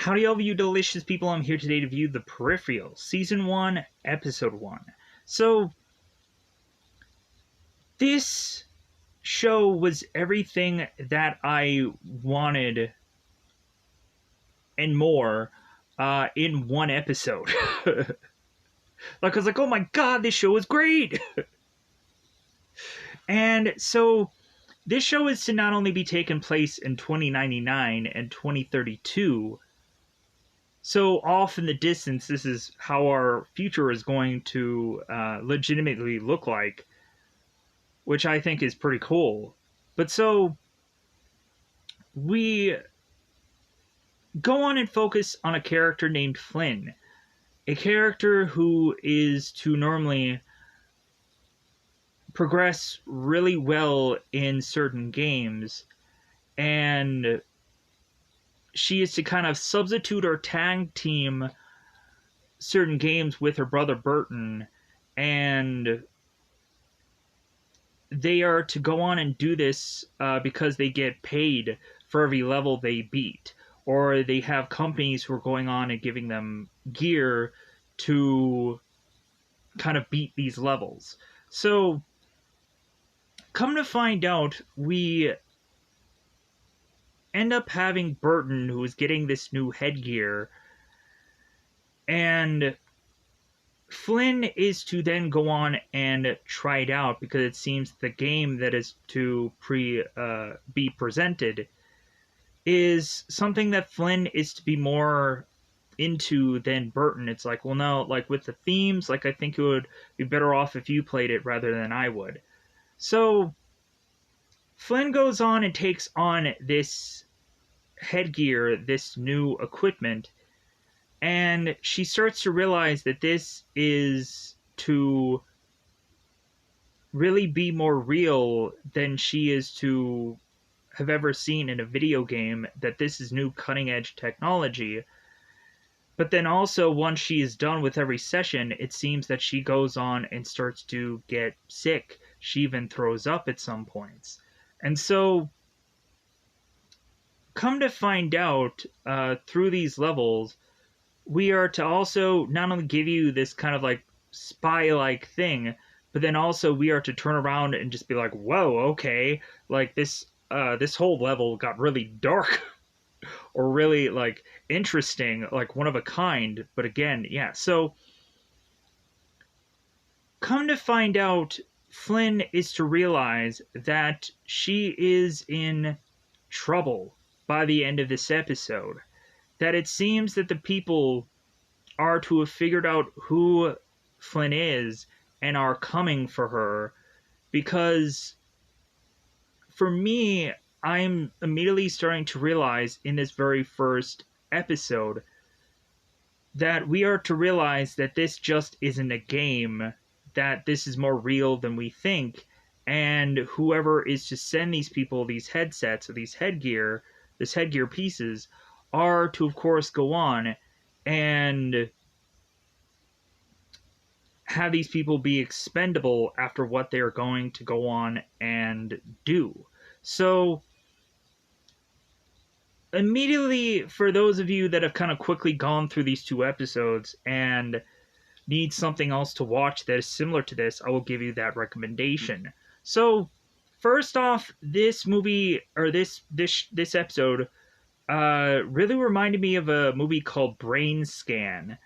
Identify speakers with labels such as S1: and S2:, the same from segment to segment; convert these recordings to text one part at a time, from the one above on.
S1: Howdy, all of you delicious people. I'm here today to view the Peripheral, Season 1, Episode 1. So, this show was everything that I wanted and more in one episode. I was like, oh my god, this show is great! And so, this show is to not only be taking place in 2099 and 2032, so off in the distance, this is how our future is going to legitimately look like, which I think is pretty cool. But so we go on and focus on a character named Flynn, a character who is to normally progress really well in certain games, and she is to kind of substitute or tag team certain games with her brother Burton, and they are to go on and do this because they get paid for every level they beat, or they have companies who are going on and giving them gear to kind of beat these levels. So, come to find out, we end up having Burton, who is getting this new headgear, and Flynn is to then go on and try it out, because it seems the game that is to be presented is something that Flynn is to be more into than Burton. It's like, well, no, like with the themes, like I think it would be better off if you played it rather than I would. So Flynn goes on and takes on this headgear, this new equipment, and she starts to realize that this is to really be more real than she is to have ever seen in a video game, that this is new cutting-edge technology. But then also, once she is done with every session, it seems that she goes on and starts to get sick. She even throws up at some points. And so, come to find out, through these levels, we are to also not only give you this kind of like spy-like thing, but then also we are to turn around and just be like, whoa, okay, like this whole level got really dark or really like interesting, like one of a kind. But again, yeah, so come to find out, Flynn is to realize that she is in trouble by the end of this episode. That it seems that the people are to have figured out who Flynn is and are coming for her, because for me, I'm immediately starting to realize in this very first episode that we are to realize that this just isn't a game, that this is more real than we think, and whoever is to send these people these headsets or these headgear pieces are to, of course, go on and have these people be expendable after what they are going to go on and do. So, immediately, for those of you that have kind of quickly gone through these two episodes and need something else to watch that is similar to this, I will give you that recommendation. So, first off, this movie, or this episode, really reminded me of a movie called Brain Scan,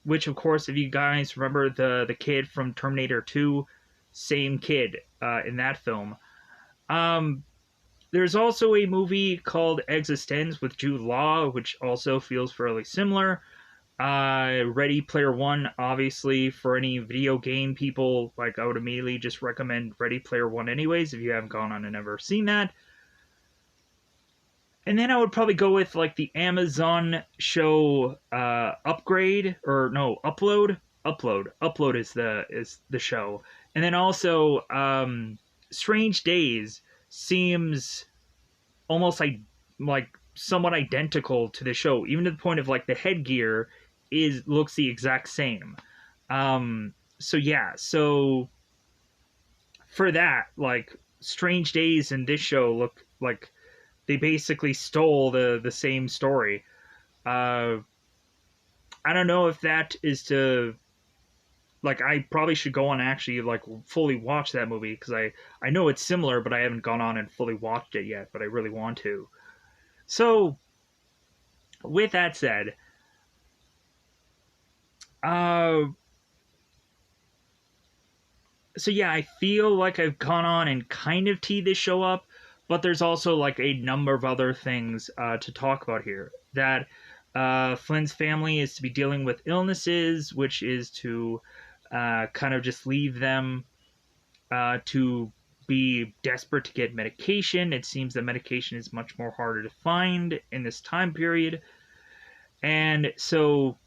S1: which, of course, if you guys remember the kid from Terminator 2, same kid in that film. There's also a movie called Existence with Jude Law, which also feels fairly similar. Ready Player One, obviously, for any video game people, like, I would immediately just recommend Ready Player One anyways, if you haven't gone on and ever seen that. And then I would probably go with, like, the Amazon show Upgrade, or no, Upload. Upload is the show. And then also Strange Days seems almost like somewhat identical to the show, even to the point of like the headgear looks the exact same. So yeah, so for that, like, Strange Days and this show look like they basically stole the same story. Uh, I don't know if that is to like I probably should go on and actually like fully watch that movie because I know it's similar, but I haven't gone on and fully watched it yet. But I really want to. So with that said, uh, so yeah, I feel like I've gone on and kind of teed this show up, but there's also like a number of other things to talk about here. That Flynn's family is to be dealing with illnesses, which is to kind of just leave them to be desperate to get medication. It seems that medication is much more harder to find in this time period, and so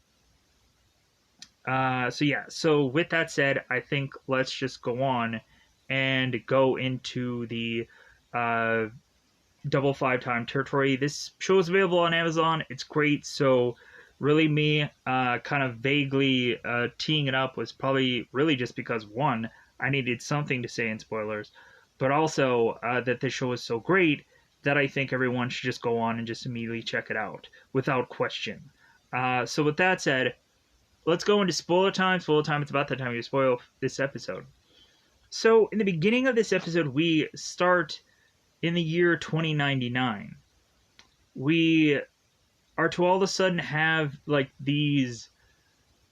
S1: yeah. So with that said, I think let's just go on and go into the uh, double five time territory. This show is available on Amazon. It's great. So really, me kind of vaguely teeing it up was probably really just because one, I needed something to say in spoilers, but also that this show is so great that I think everyone should just go on and just immediately check it out without question. So with that said, let's go into spoiler time. Spoiler time. It's about that time you spoil this episode. So in the beginning of this episode, we start in the year 2099. We are to all of a sudden have like these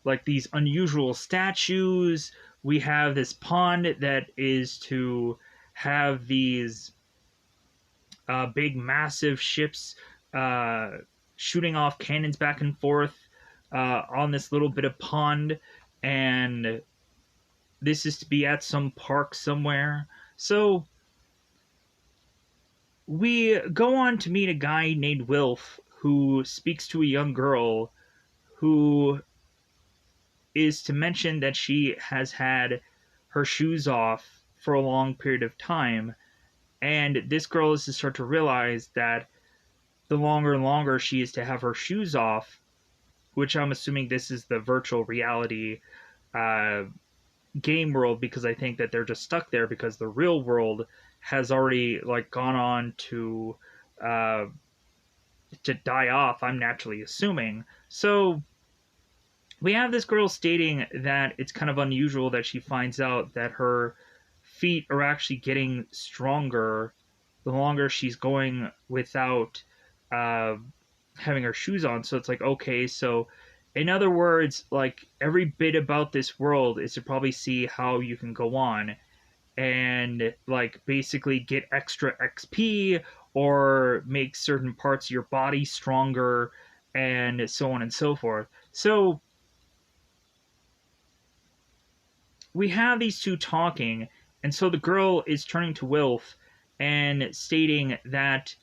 S1: unusual statues. We have this pond that is to have these big massive ships uh, shooting off cannons back and forth on this little bit of pond, and this is to be at some park somewhere. So we go on to meet a guy named Wilf who speaks to a young girl who is to mention that she has had her shoes off for a long period of time. And this girl is to start to realize that the longer and longer she is to have her shoes off, which I'm assuming this is the virtual reality uh, game world, because I think that they're just stuck there because the real world has already like gone on uh, to die off. I'm naturally assuming. So we have this girl stating that it's kind of unusual that she finds out that her feet are actually getting stronger the longer she's going without uh, having her shoes on. So it's like, okay, so in other words, like every bit about this world is to probably see how you can go on and like basically get extra XP or make certain parts of your body stronger and so on and so forth. So we have these two talking, and so the girl is turning to Wilf and stating that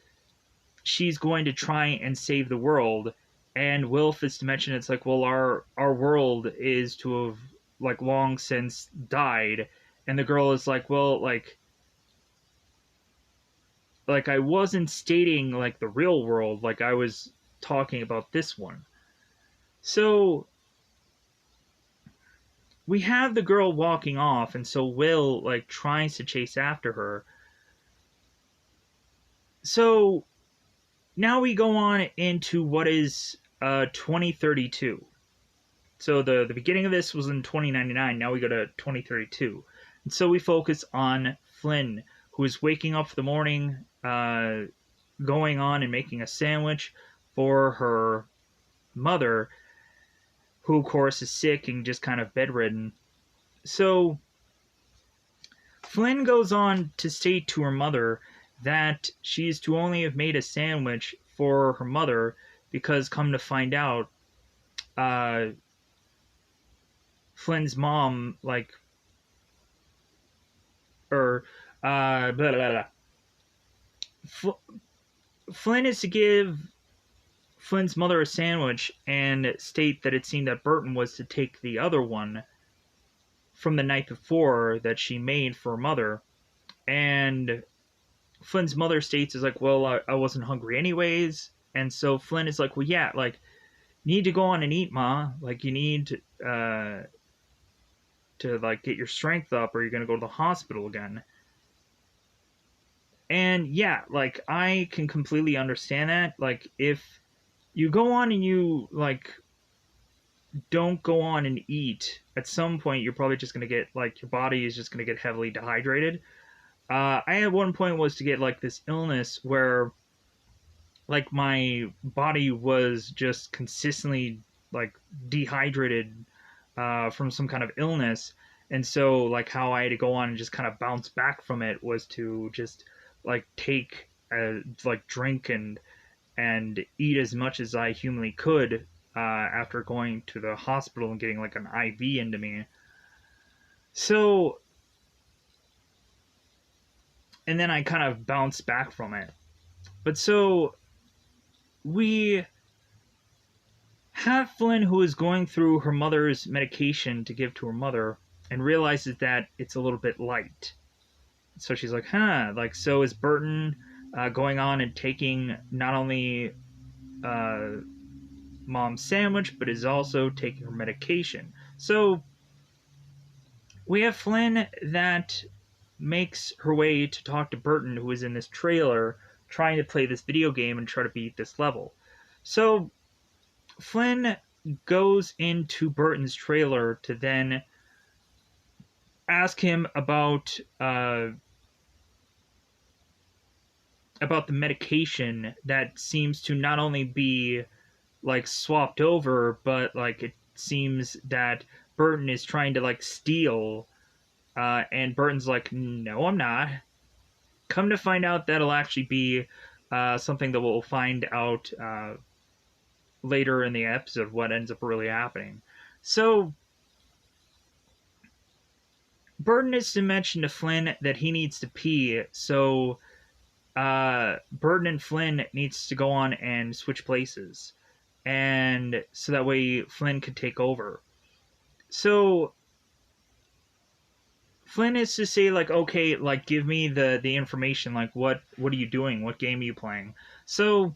S1: she's going to try and save the world. And Wilf is to mention it's like, well, our world is to have like long since died. And the girl is like, well, like I wasn't stating like the real world, like I was talking about this one. So we have the girl walking off, and so Will like tries to chase after her. So now we go on into what is 2032. So the beginning of this was in 2099. Now we go to 2032, and so we focus on Flynn, who is waking up for the morning, going on and making a sandwich for her mother, who of course is sick and just kind of bedridden. So Flynn goes on to state to her mother that she is to only have made a sandwich for her mother because, come to find out, uh, Flynn's mom, like, or, blah, blah, blah. Flynn is to give Flynn's mother a sandwich and state that it seemed that Burton was to take the other one from the night before that she made for her mother. And Flynn's mother states is like, well, I wasn't hungry anyways. And so Flynn is like, well, yeah, like, you need to go on and eat, Ma. Like, you need to like get your strength up or you're going to go to the hospital again. And yeah, like I can completely understand that. Like if you go on and you like don't go on and eat, at some point you're probably just gonna get like your body is just gonna get heavily dehydrated. I at one point was to get like this illness where like my body was just consistently like dehydrated from some kind of illness, and so like how I had to go on and just kind of bounce back from it was to just like take like drink and eat as much as I humanly could after going to the hospital and getting like an IV into me. So and then I kind of bounced back from it. But so we have Flynn, who is going through her mother's medication to give to her mother and realizes that it's a little bit light. So she's like, huh, like, so is Burton going on and taking not only uh, mom's sandwich, but is also taking her medication. So we have Flynn that makes her way to talk to Burton, who is in this trailer trying to play this video game and try to beat this level. So Flynn goes into Burton's trailer to then ask him about the medication that seems to not only be like swapped over, but like it seems that Burton is trying to like steal. And Burton's like, no, I'm not. Come to find out, that'll actually be something that we'll find out later in the episode what ends up really happening. So Burton is to mention to Flynn that he needs to pee, so Burton and Flynn needs to go on and switch places, and so that way Flynn could take over. So Flynn is to say like, okay, like give me the information, like what are you doing, what game are you playing? So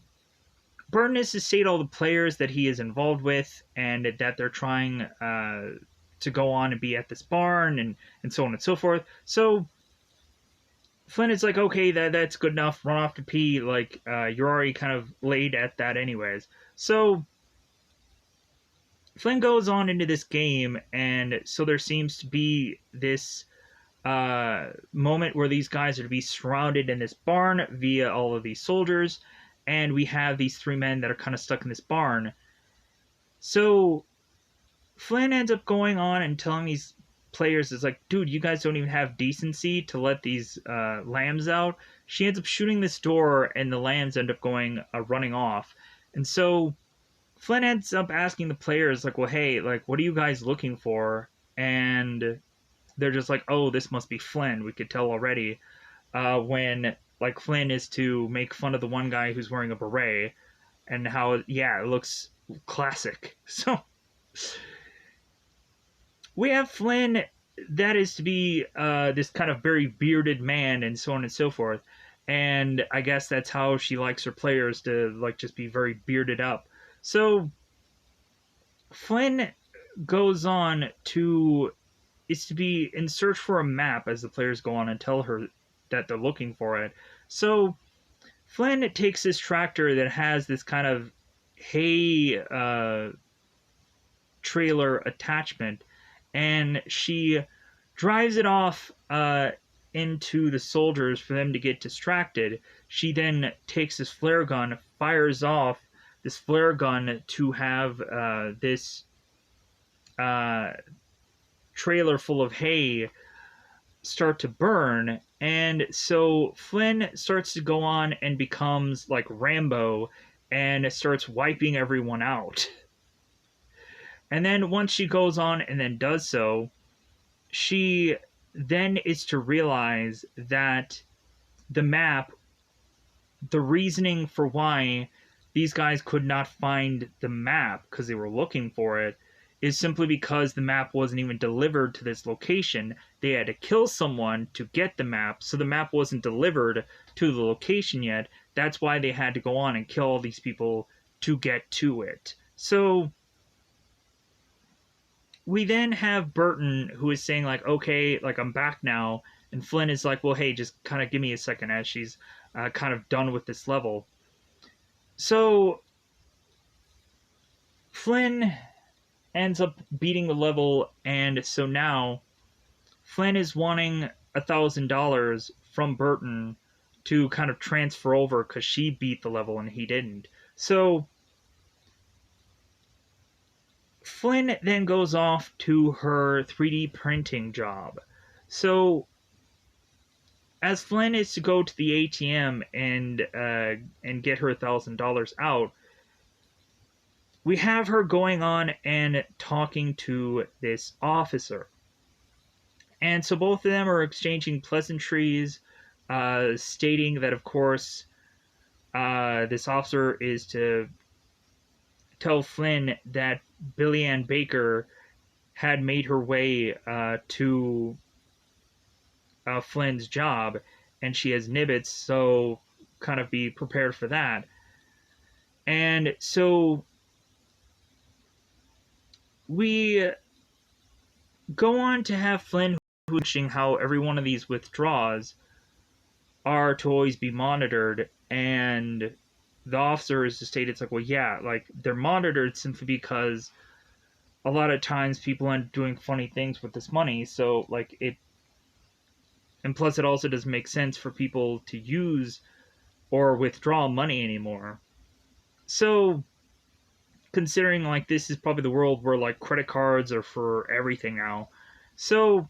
S1: Burton is to state all the players that he is involved with and that they're trying to go on and be at this barn and so on and so forth. So Flynn is like, okay, that's good enough. Run off to pee. Like you're already kind of laid at that anyways. So Flynn goes on into this game, and so there seems to be this moment where these guys are to be surrounded in this barn via all of these soldiers, and we have these three men that are kind of stuck in this barn. So Flynn ends up going on and telling these players, is like, dude, you guys don't even have decency to let these lambs out. She ends up shooting this door, and the lambs end up going running off. And so Flynn ends up asking the players, like, well, hey, like, what are you guys looking for? And they're just like, oh, this must be Flynn. We could tell already when like Flynn is to make fun of the one guy who's wearing a beret and how, yeah, it looks classic. So we have Flynn that is to be this kind of very bearded man and so on and so forth. And I guess that's how she likes her players to like just be very bearded up. So Flynn goes on to is to be in search for a map as the players go on and tell her that they're looking for it. So Flynn takes this tractor that has this kind of hay trailer attachment, and she drives it off into the soldiers for them to get distracted. She then takes this flare gun, fires off this flare gun to have this trailer full of hay start to burn. And so Flynn starts to go on and becomes like Rambo and starts wiping everyone out. And then once she goes on and then does so, she then is to realize that the map, the reasoning for why these guys could not find the map because they were looking for it, is simply because the map wasn't even delivered to this location. They had to kill someone to get the map, so the map wasn't delivered to the location yet. That's why they had to go on and kill all these people to get to it. So we then have Burton, who is saying like, okay, like I'm back now And Flynn is like, well, hey, just kind of give me a second, as she's kind of done with this level. So Flynn ends up beating the level, and so now Flynn is wanting $1,000 from Burton to kind of transfer over because she beat the level and he didn't. So Flynn then goes off to her 3D printing job. So as Flynn is to go to the ATM and get her $1,000 out, we have her going on and talking to this officer. And so both of them are exchanging pleasantries, stating that, of course, this officer is to tell Flynn that Billy Ann Baker had made her way to Flynn's job, and she has nibbits, so kind of be prepared for that. And so we go on to have Flynn wishing how every one of these withdraws are to always be monitored, and the officer is to state, it's like, well, yeah, like they're monitored simply because a lot of times people end up doing funny things with this money, so like it, and plus it also doesn't make sense for people to use or withdraw money anymore. So considering like this is probably the world where like credit cards are for everything now, so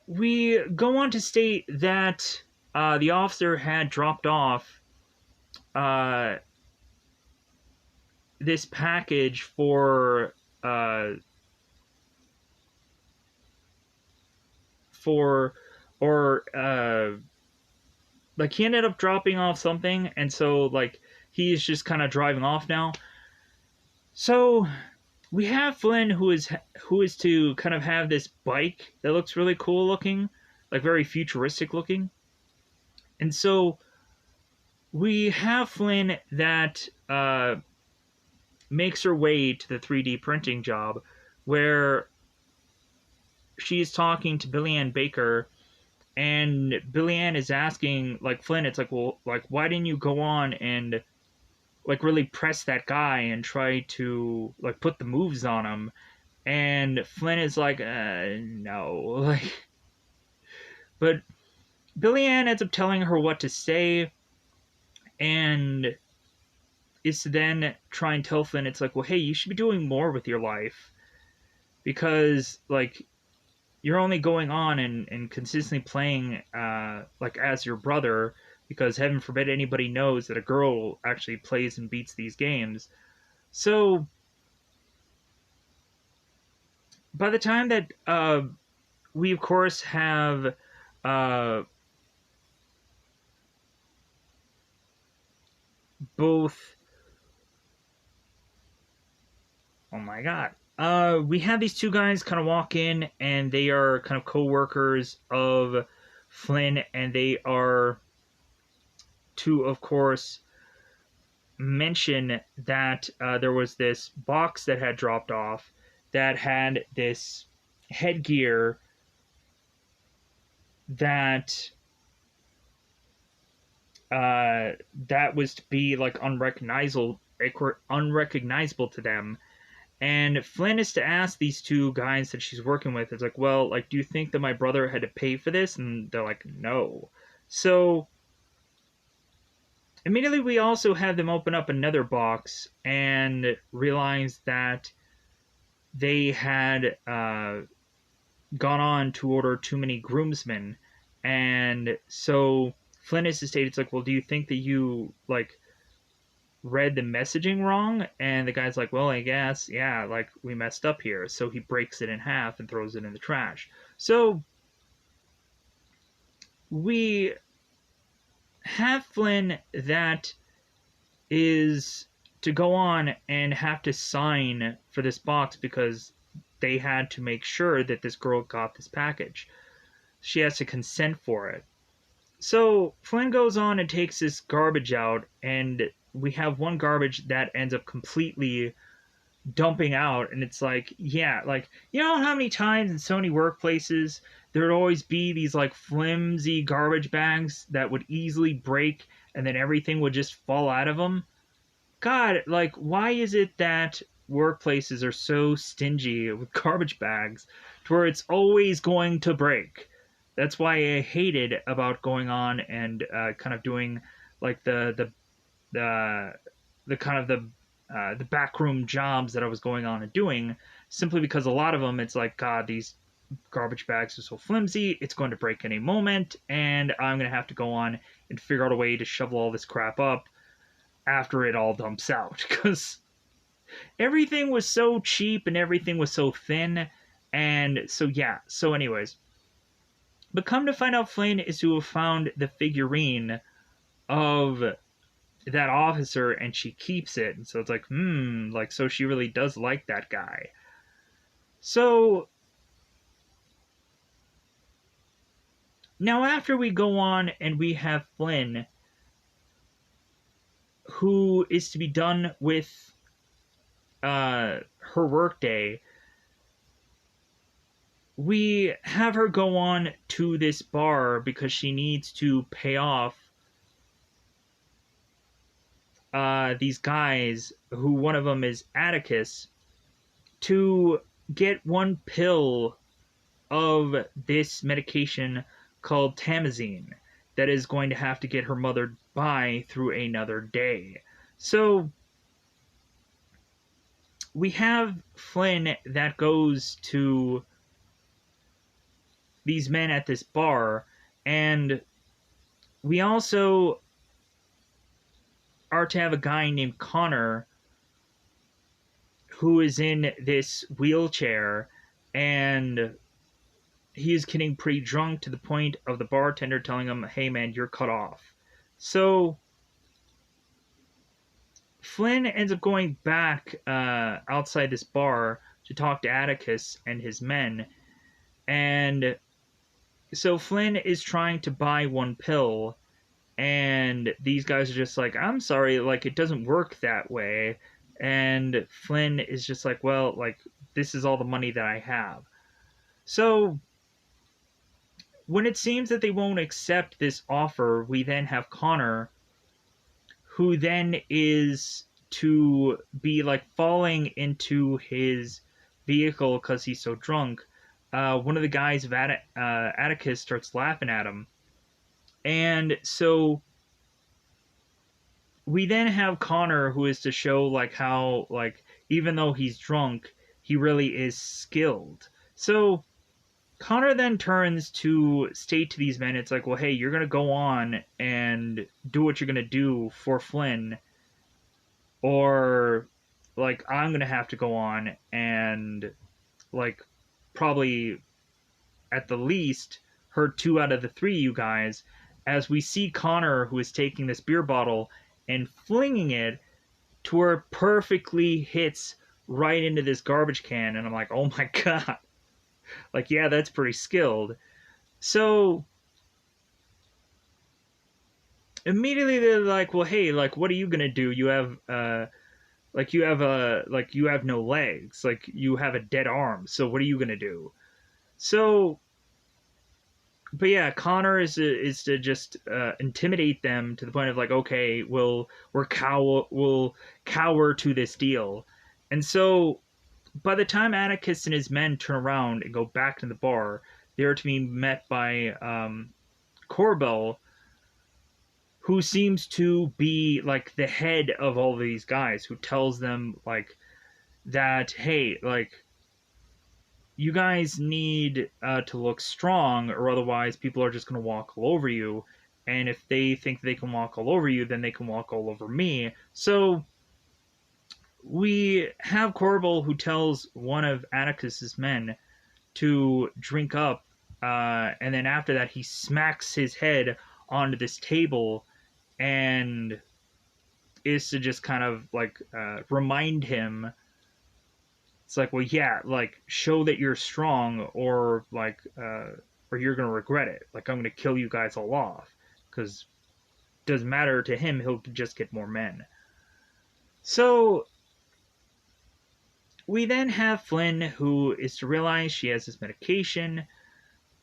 S1: we go on to state that the officer had dropped off uh, this package uh, for or like he ended up dropping off something, and so like he's just kind of driving off now. So we have Flynn who is to kind of have this bike that looks really cool looking, like very futuristic looking. And so we have Flynn that makes her way to the 3D printing job, where she's talking to Billy Ann Baker, and Billy Ann is asking like Flynn, it's like, well, like why didn't you go on and like really press that guy and try to like put the moves on him? And Flynn is like, no, like, but Billy Ann ends up telling her what to say, and is to then try and tell Flynn, it's like, well, hey, you should be doing more with your life, because like you're only going on and consistently playing like as your brother, because heaven forbid anybody knows that a girl actually plays and beats these games. So by the time that we of course have both, oh my god, we have these two guys kind of walk in, and they are kind of co-workers of Flynn, and they are to, of course, mention that there was this box that had dropped off that had this headgear that that was to be like unrecognizable to them. And Flynn is to ask these two guys that she's working with, it's like, well, like, do you think that my brother had to pay for this? And they're like, no. So immediately we also have them open up another box and realize that they had gone on to order too many groomsmen. And so Flynn is to state, it's like, well, do you think that you like read the messaging wrong? And the guy's like, well, I guess, yeah, like we messed up here. So he breaks it in half and throws it in the trash. So we have Flynn that is to go on and have to sign for this box because they had to make sure that this girl got this package. She has to consent for it. So Flynn goes on and takes this garbage out, and we have one garbage that ends up completely dumping out, and it's like, yeah, like, you know how many times in so many workplaces there'd always be these like flimsy garbage bags that would easily break and then everything would just fall out of them. God, like, why is it that workplaces are so stingy with garbage bags to where it's always going to break? That's why I hated about going on and kind of doing like the the kind of the backroom jobs that I was going on and doing, simply because a lot of them, it's like, God, these garbage bags are so flimsy, it's going to break any moment, and I'm going to have to go on and figure out a way to shovel all this crap up after it all dumps out. Because everything was so cheap and everything was so thin. And so, yeah. So, anyways. But come to find out, Flynn is who have found the figurine of that officer and she keeps it. And so it's like, like, so she really does like that guy. So now, after we go on and we have Flynn, who is to be done with her workday, we have her go on to this bar because she needs to pay off these guys, who one of them is Atticus, to get one pill of this medication called Tamazine that is going to have to get her mother by through another day. So we have Flynn that goes to these men at this bar, and we also are to have a guy named Connor who is in this wheelchair, and he is getting pretty drunk to the point of the bartender telling him, hey man, you're cut off. So Flynn ends up going back outside this bar to talk to Atticus and his men. And so Flynn is trying to buy one pill, and these guys are just like, I'm sorry, like, it doesn't work that way. And Flynn is just like, well, like, this is all the money that I have. So when it seems that they won't accept this offer, we then have Connor, who then is to be like falling into his vehicle because he's so drunk. One of the guys of Atticus starts laughing at him. And so we then have Connor, who is to show like how, like, even though he's drunk, he really is skilled. So Connor then turns to state to these men, it's like, well, hey, you're going to go on and do what you're going to do for Flynn, or, like, I'm going to have to go on and, like, probably at the least hurt two out of the three of you guys, as we see Connor, who is taking this beer bottle and flinging it to where it perfectly hits right into this garbage can. And I'm like, oh my God. Like, yeah, that's pretty skilled. So immediately they're like, well, hey, like, what are you gonna do? You have you have no legs, like, you have a dead arm, so what are you gonna do? So, but yeah, Connor is to just intimidate them to the point of like, okay, we'll cower to this deal. And so by the time Atticus and his men turn around and go back to the bar, they are to be met by Corbell, who seems to be like the head of all of these guys, who tells them like that, hey, like, you guys need to look strong, or otherwise people are just going to walk all over you. And if they think they can walk all over you, then they can walk all over me. So we have Corbel, who tells one of Atticus's men to drink up, and then after that he smacks his head onto this table and is to just kind of like remind him, it's like, well, yeah, like, show that you're strong, or like or you're gonna regret it, like, I'm gonna kill you guys all off, because it doesn't matter to him, he'll just get more men. So we then have Flynn, who is to realize she has this medication,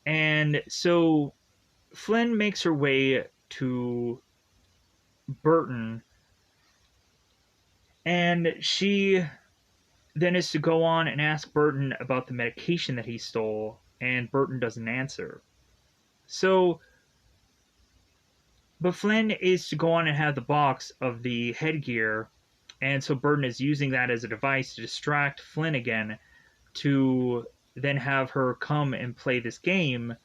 S1: and so Flynn makes her way to Burton, and she then is to go on and ask Burton about the medication that he stole, and Burton doesn't answer. So, but Flynn is to go on and have the box of the headgear, and so Burton is using that as a device to distract Flynn again, to then have her come and play this game.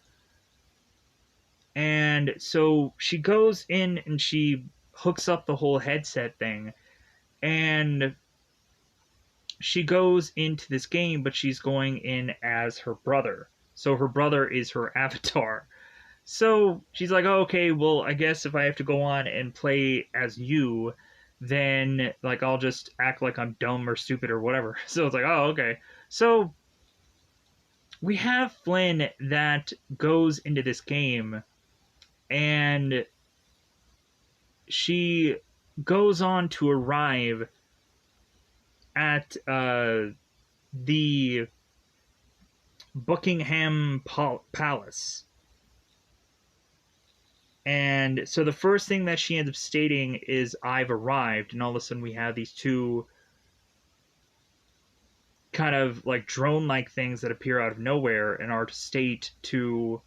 S1: And so she goes in and she hooks up the whole headset thing, and she goes into this game, but she's going in as her brother. So her brother is her avatar. So she's like, oh, okay, well, I guess if I have to go on and play as you, then like I'll just act like I'm dumb or stupid or whatever. So it's like, oh, okay. So we have Flynn that goes into this game, and she goes on to arrive at the Buckingham Palace. And so the first thing that she ends up stating is, I've arrived. And all of a sudden we have these two kind of like drone like things that appear out of nowhere and are to state to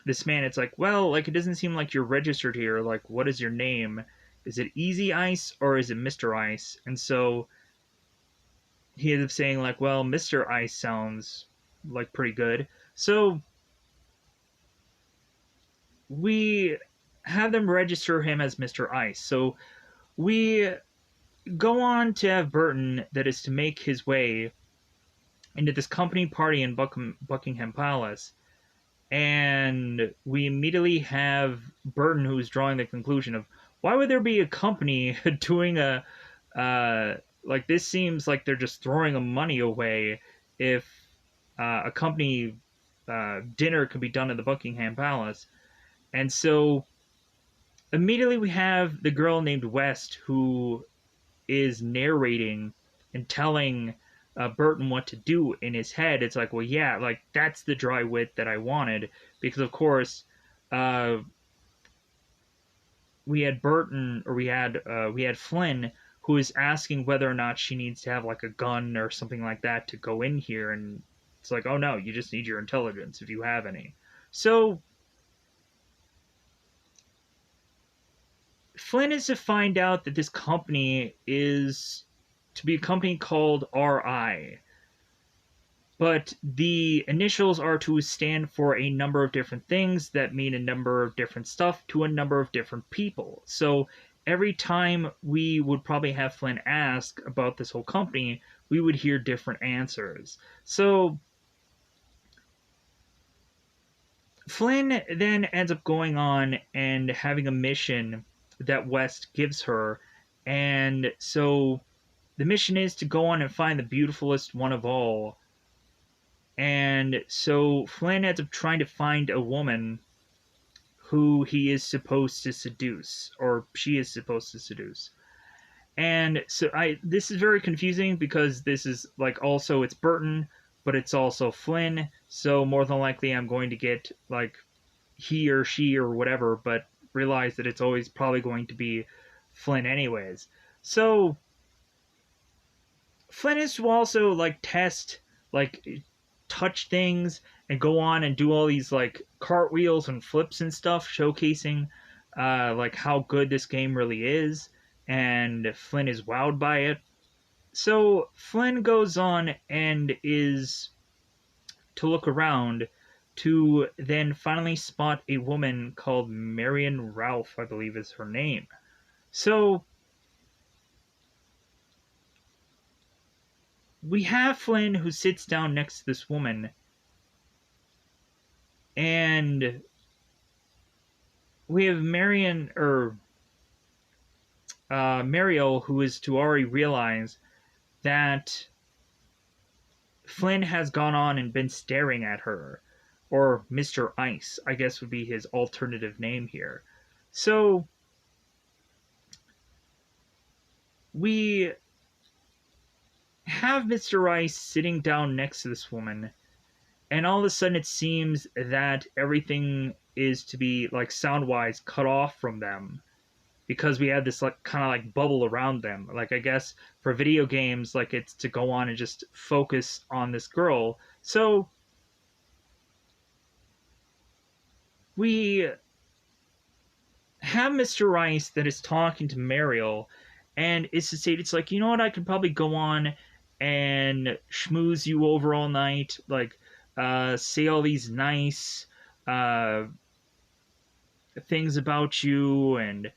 S1: this man, it's like, well, like, it doesn't seem like you're registered here. Like, what is your name? Is it Easy Ice or is it Mr. Ice? And so he ends up saying, like, well, Mr. Ice sounds like pretty good. So we have them register him as Mr. Ice. So we go on to have Burton that is to make his way into this company party in Buckingham Palace. And we immediately have Burton who's drawing the conclusion of, why would there be a company doing a like, this seems like they're just throwing money away if a company dinner could be done at the Buckingham Palace. And so immediately we have the girl named West who is narrating and telling Burton what to do in his head. It's like, well, yeah, like, that's the dry wit that I wanted, because of course uh, we had Burton, or we had Flynn, who is asking whether or not she needs to have like a gun or something like that to go in here, and it's like, oh no, you just need your intelligence if you have any. So Flynn is to find out that this company is to be a company called RI, but the initials are to stand for a number of different things that mean a number of different stuff to a number of different people. So every time we would probably have Flynn ask about this whole company, we would hear different answers. So Flynn then ends up going on and having a mission that West gives her. And so the mission is to go on and find the beautifulest one of all. And so Flynn ends up trying to find a woman who he is supposed to seduce, or she is supposed to seduce. And so this is very confusing because this is like, also it's Burton, but it's also Flynn. So more than likely I'm going to get like he or she or whatever, but realize that it's always probably going to be Flynn anyways. So Flynn is to also like test, like, touch things and go on and do all these like cartwheels and flips and stuff, showcasing like how good this game really is, and Flynn is wowed by it. So Flynn goes on and is to look around to then finally spot a woman called Marion Ralph, I believe is her name. So we have Flynn who sits down next to this woman, and we have Mariel, who is to already realize that Flynn has gone on and been staring at her, or Mr. Ice, I guess would be his alternative name here. So we have Mr. Rice sitting down next to this woman, and all of a sudden it seems that everything is to be like sound wise cut off from them because we have this like kind of like bubble around them. Like I guess for video games, like it's to go on and just focus on this girl. So we have Mr. Rice that is talking to Mariel, and it's to say, it's like, you know what, I could probably go on and schmooze you over all night, like say all these nice uh, things about you, and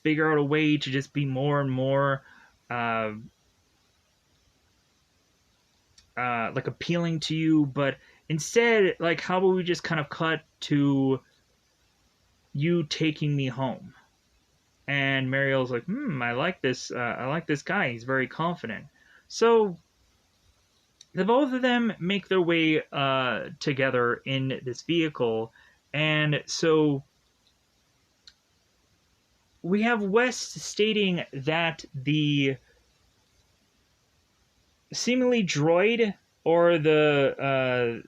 S1: figure out a way to just be more and more uh, like appealing to you, but instead, like, how about we just kind of cut to you taking me home? And Mariel's like, I like this. I like this guy. He's very confident. So the both of them make their way together in this vehicle, and so we have West stating that the seemingly droid, or the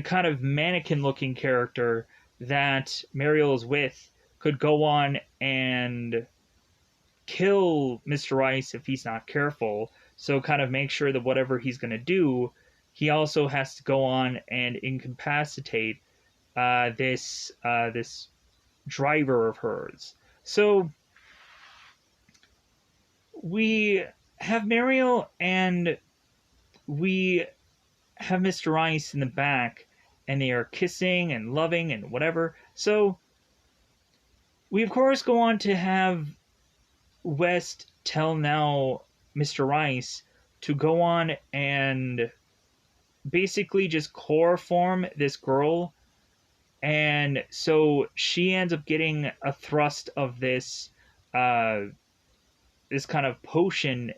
S1: kind of mannequin-looking character that Mariel is with, could go on and kill Mr. Rice if he's not careful. So kind of make sure that whatever he's going to do, he also has to go on and incapacitate this driver of hers. So we have Mariel, and we have Mr. Rice in the back, and they are kissing and loving and whatever. So we of course go on to have West tell now Mr. Rice to go on and basically just chloroform this girl, and so she ends up getting a thrust of uh, this kind of potion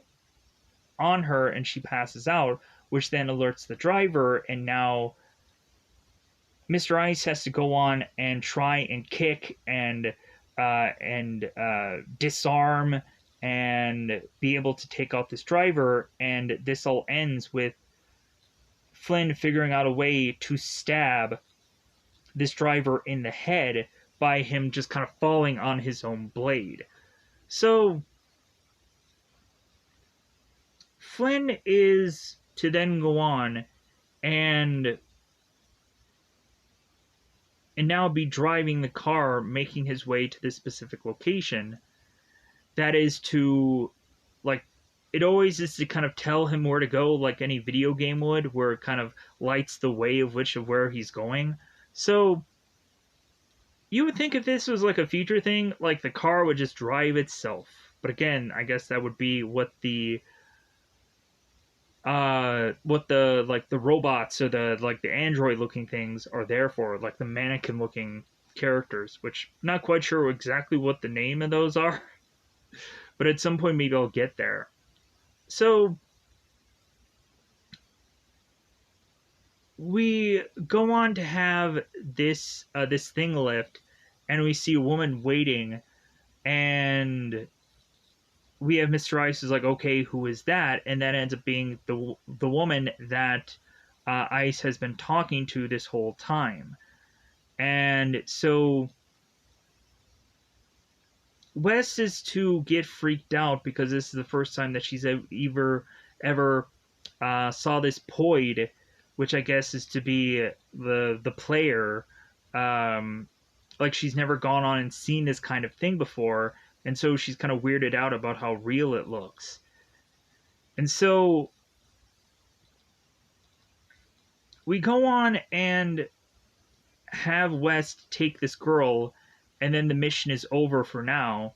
S1: on her, and she passes out, which then alerts the driver, and now Mr. Ice has to go on and try and kick and disarm and be able to take out this driver, and this all ends with Flynn figuring out a way to stab this driver in the head by him just kind of falling on his own blade. So Flynn is to then go on and now be driving the car, making his way to this specific location. That is to, like, it always is to kind of tell him where to go, like any video game would, where it kind of lights the way of where he's going. So you would think if this was like a future thing, like the car would just drive itself. But again, I guess that would be what the like the robots, or the android looking things are there for, like the mannequin looking characters, which I'm not quite sure exactly what the name of those are, but at some point maybe I'll get there. So we go on to have this thing lift, and we see a woman waiting, and we have Mr. Ice is like, okay, who is that? And that ends up being the woman that Ice has been talking to this whole time. And so Wes is to get freaked out because this is the first time that she's ever saw this Poid, which I guess is to be the player. Like she's never gone on and seen this kind of thing before, and so she's kind of weirded out about how real it looks. And so we go on and have West take this girl, and then the mission is over for now.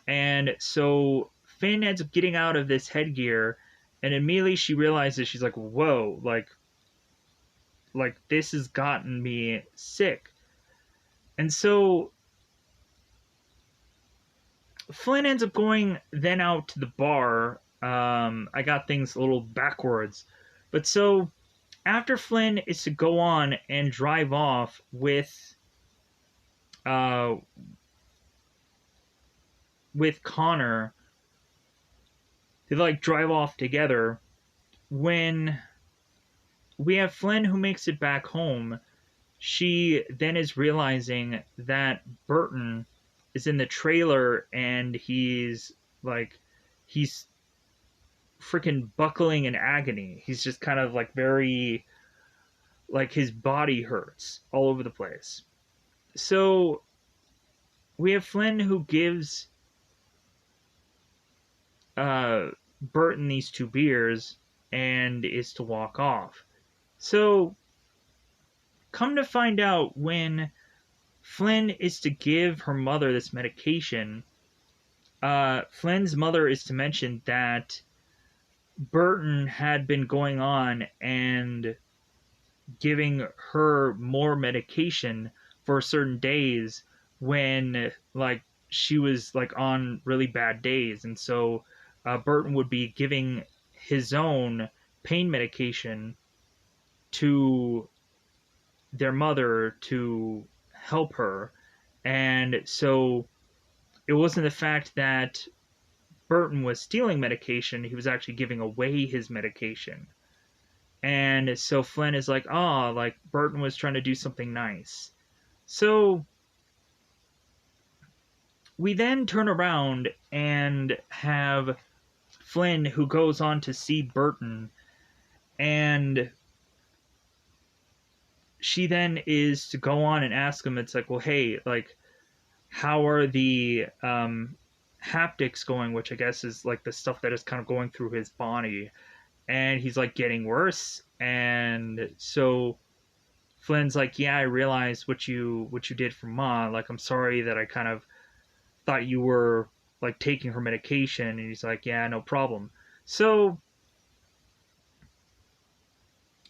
S1: And so Finn ends up getting out of this headgear, and immediately she realizes, she's like, whoa, like this has gotten me sick. And so Flynn ends up going then out to the bar. I got things a little backwards. But so after Flynn is to go on and drive off with Connor, they like drive off together. When we have Flynn who makes it back home, she then is realizing that Burton is in the trailer and like he's freaking buckling in agony. He's just kind of like very like his body hurts all over the place. So we have Flynn who gives Burton these 2 beers and is to walk off. So come to find out, when Flynn is to give her mother this medication, Flynn's mother is to mention that Burton had been going on and giving her more medication for certain days when like she was like on really bad days, and so Burton would be giving his own pain medication to their mother to help her. And so it wasn't the fact that Burton was stealing medication, he was actually giving away his medication. And so Flynn is like, oh, like Burton was trying to do something nice. So we then turn around and have Flynn who goes on to see Burton, and she then is to go on and ask him, it's like, well, hey, like, how are the haptics going, which I guess is like the stuff that is kind of going through his body. And he's like, getting worse. And so Flynn's like, yeah, I realized what you did for Ma. Like, I'm sorry that I kind of thought you were like taking her medication. And he's like, yeah, no problem. So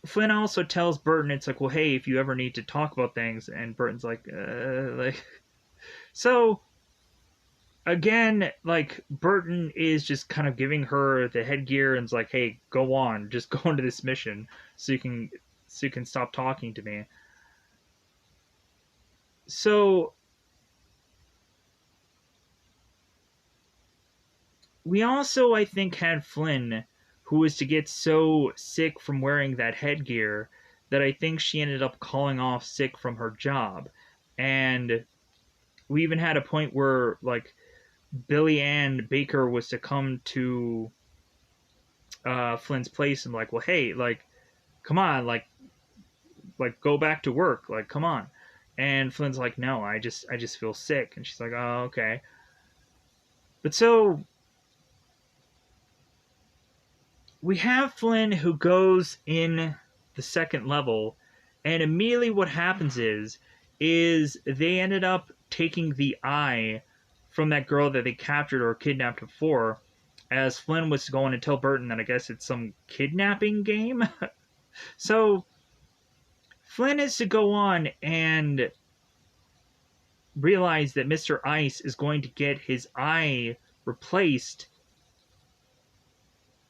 S1: Flynn also tells Burton, it's like, well, hey, if you ever need to talk about things. And Burton's like. So again, like Burton is just kind of giving her the headgear and is like, hey, go on, just go into this mission so you can stop talking to me. So we also, I think, had Flynn, who was to get so sick from wearing that headgear that I think she ended up calling off sick from her job. And we even had a point where like Billy Ann Baker was to come to Flynn's place and like, well, hey, like, come on, like go back to work, like, come on. And Flynn's like, no, I just feel sick. And she's like, oh, okay. But so we have Flynn who goes in the second level, and immediately what happens is they ended up taking the eye from that girl that they captured or kidnapped before, as Flynn was to go in and tell Burton that I guess it's some kidnapping game. So Flynn is to go on and realize that Mr. Ice is going to get his eye replaced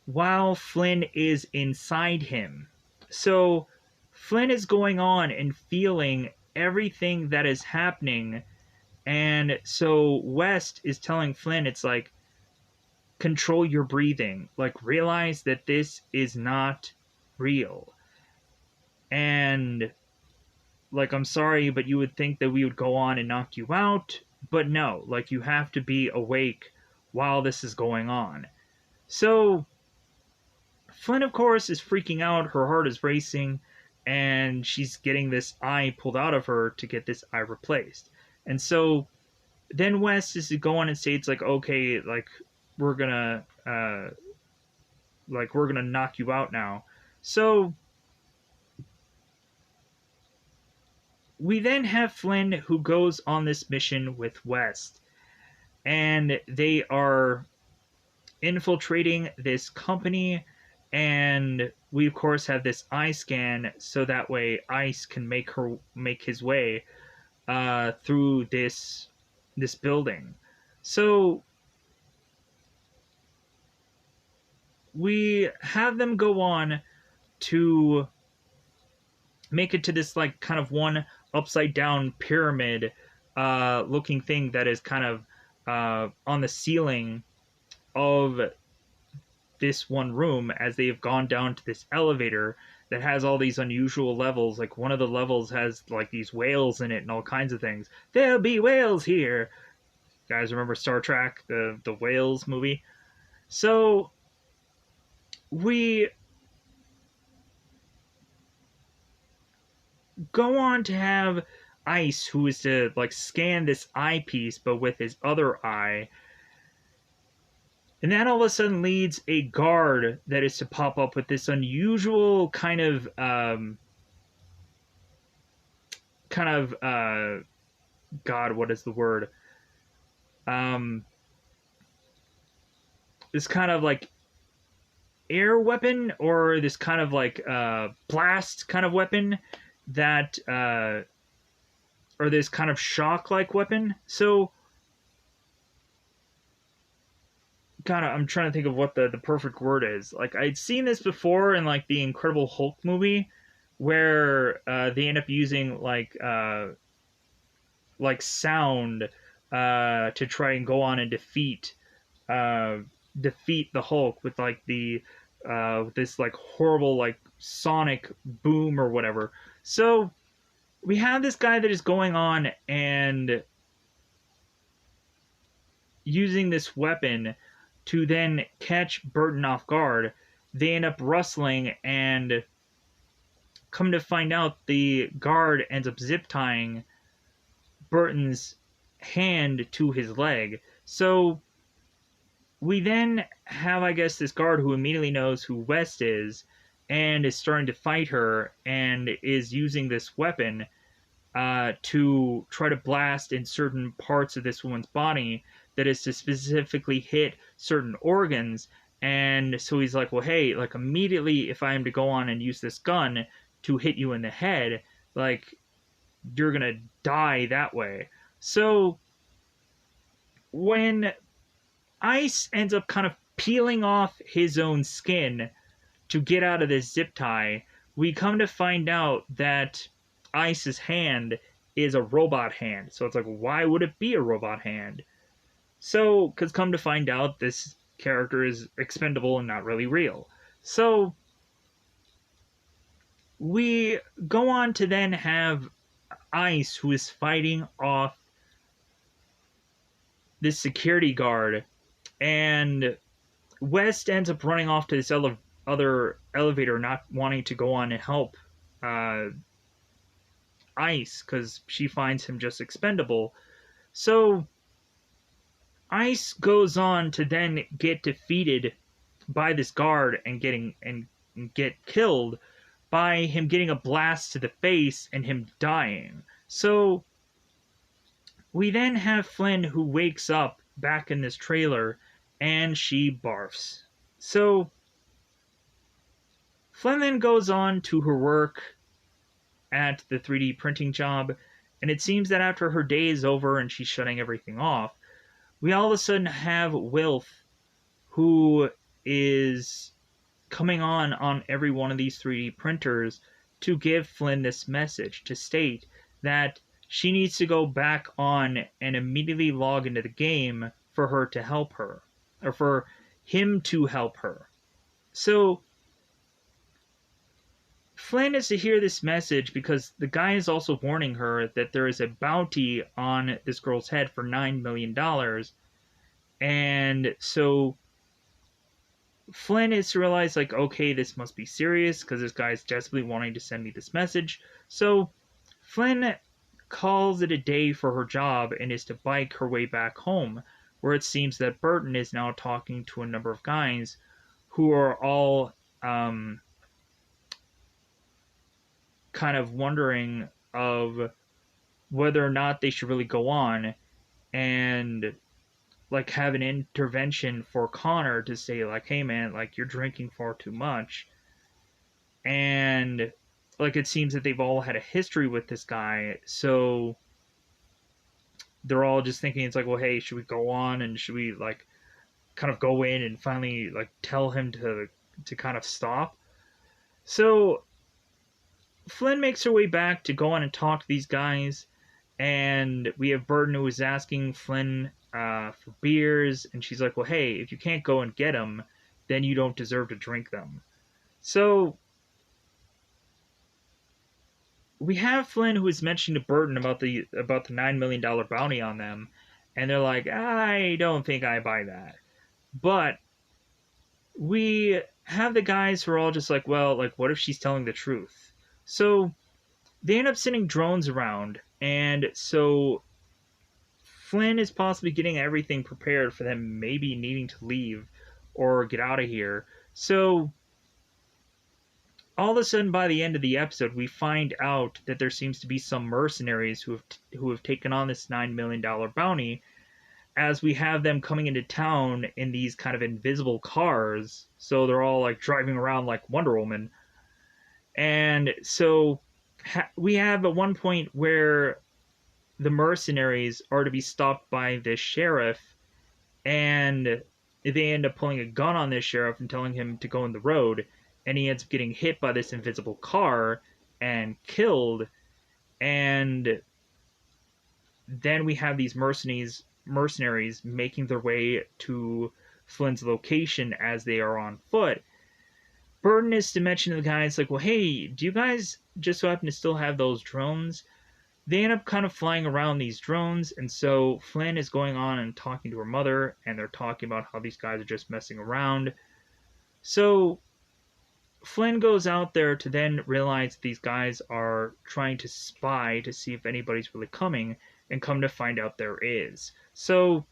S1: while Flynn is inside him. So Flynn is going on and feeling everything that is happening. And so West is telling Flynn, it's like, control your breathing. Like, realize that this is not real. And like, I'm sorry, but you would think that we would go on and knock you out. But no, like, you have to be awake while this is going on. So Flynn, of course, is freaking out. Her heart is racing, and she's getting this eye pulled out of her to get this eye replaced. And so then West is to go on and say, it's like, okay, like, we're gonna knock you out now. So we then have Flynn who goes on this mission with West, and they are infiltrating this company, and we of course have this eye scan so that way Ice can make his way through this building. So we have them go on to make it to this like kind of one upside down pyramid looking thing that is kind of on the ceiling of this one room as they have gone down to this elevator that has all these unusual levels. Like one of the levels has like these whales in it and all kinds of things. There'll be whales here. You guys remember Star Trek, the whales movie? So we go on to have Ice, who is to like scan this eyepiece, but with his other eye. And that all of a sudden leads a guard that is to pop up with this unusual God, what is the word? Um, this kind of like air weapon, or this kind of like blast kind of weapon that, or this kind of shock like weapon. So, God, I'm trying to think of what the perfect word is. Like, I'd seen this before in like the Incredible Hulk movie, where they end up using like sound to try and go on and uh, defeat the Hulk with like the this like horrible like sonic boom or whatever. So we have this guy that is going on and using this weapon to then catch Burton off guard. They end up rustling, and come to find out, the guard ends up zip tying Burton's hand to his leg. So we then have, I guess, this guard who immediately knows who West is and is starting to fight her and is using this weapon to try to blast in certain parts of this woman's body that is to specifically hit certain organs. And so he's like, well, hey, like immediately, if I am to go on and use this gun to hit you in the head, like you're gonna die that way. So when Ice ends up kind of peeling off his own skin to get out of this zip tie, we come to find out that Ice's hand is a robot hand. So it's like, why would it be a robot hand? So, because come to find out, this character is expendable and not really real. So, we go on to then have Ice, who is fighting off this security guard, and West ends up running off to this other elevator, not wanting to go on and help Ice because she finds him just expendable. So Ice goes on to then get defeated by this guard and get killed by him getting a blast to the face and him dying. So we then have Flynn, who wakes up back in this trailer and she barfs. So Flynn then goes on to her work at the 3D printing job, and it seems that after her day is over and she's shutting everything off, we all of a sudden have Wilf, who is coming on every one of these 3D printers to give Flynn this message to state that she needs to go back on and immediately log into the game for her to help her, or for him to help her. So Flynn is to hear this message because the guy is also warning her that there is a bounty on this girl's head for $9 million. And so Flynn is to realize, like, okay, this must be serious because this guy is desperately wanting to send me this message. So Flynn calls it a day for her job and is to bike her way back home, where it seems that Burton is now talking to a number of guys who are all kind of wondering of whether or not they should really go on and like have an intervention for Connor to say like, hey man, like you're drinking far too much. And like it seems that they've all had a history with this guy, so they're all just thinking it's like, well, hey, should we go on and should we like kind of go in and finally like tell him to kind of stop. So Flynn makes her way back to go on and talk to these guys, and we have Burton, who is asking Flynn for beers, and she's like, well, hey, if you can't go and get them, then you don't deserve to drink them. So we have Flynn, who is mentioning to Burton about the $9 million bounty on them, and they're like, I don't think I buy that. But we have the guys who are all just like, well, like, what if she's telling the truth? So they end up sending drones around, and so Flynn is possibly getting everything prepared for them maybe needing to leave or get out of here. So all of a sudden, by the end of the episode, we find out that there seems to be some mercenaries who have taken on this $9 million bounty, as we have them coming into town in these kind of invisible cars. So they're all like driving around like Wonder Woman. And so we have at one point where the mercenaries are to be stopped by this sheriff, and they end up pulling a gun on this sheriff and telling him to go in the road, and he ends up getting hit by this invisible car and killed. And then we have these mercenaries making their way to Flynn's location as they are on foot. Burton is to mention to the guys, like, well, hey, do you guys just so happen to still have those drones? They end up kind of flying around these drones, and so Flynn is going on and talking to her mother, and they're talking about how these guys are just messing around. So Flynn goes out there to then realize these guys are trying to spy to see if anybody's really coming, and come to find out there is. So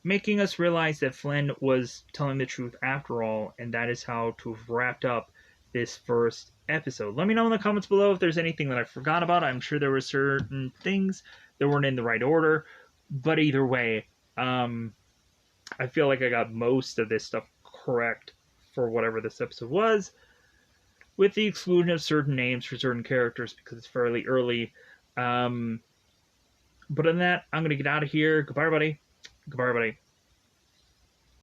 S1: making us realize that Flynn was telling the truth after all, and that is how to have wrapped up this first episode. Let me know in the comments below if there's anything that I forgot about. I'm sure there were certain things that weren't in the right order, but either way, I feel like I got most of this stuff correct for whatever this episode was, with the exclusion of certain names for certain characters because it's fairly early. But other than that, I'm going to get out of here. Goodbye, everybody. Goodbye, everybody.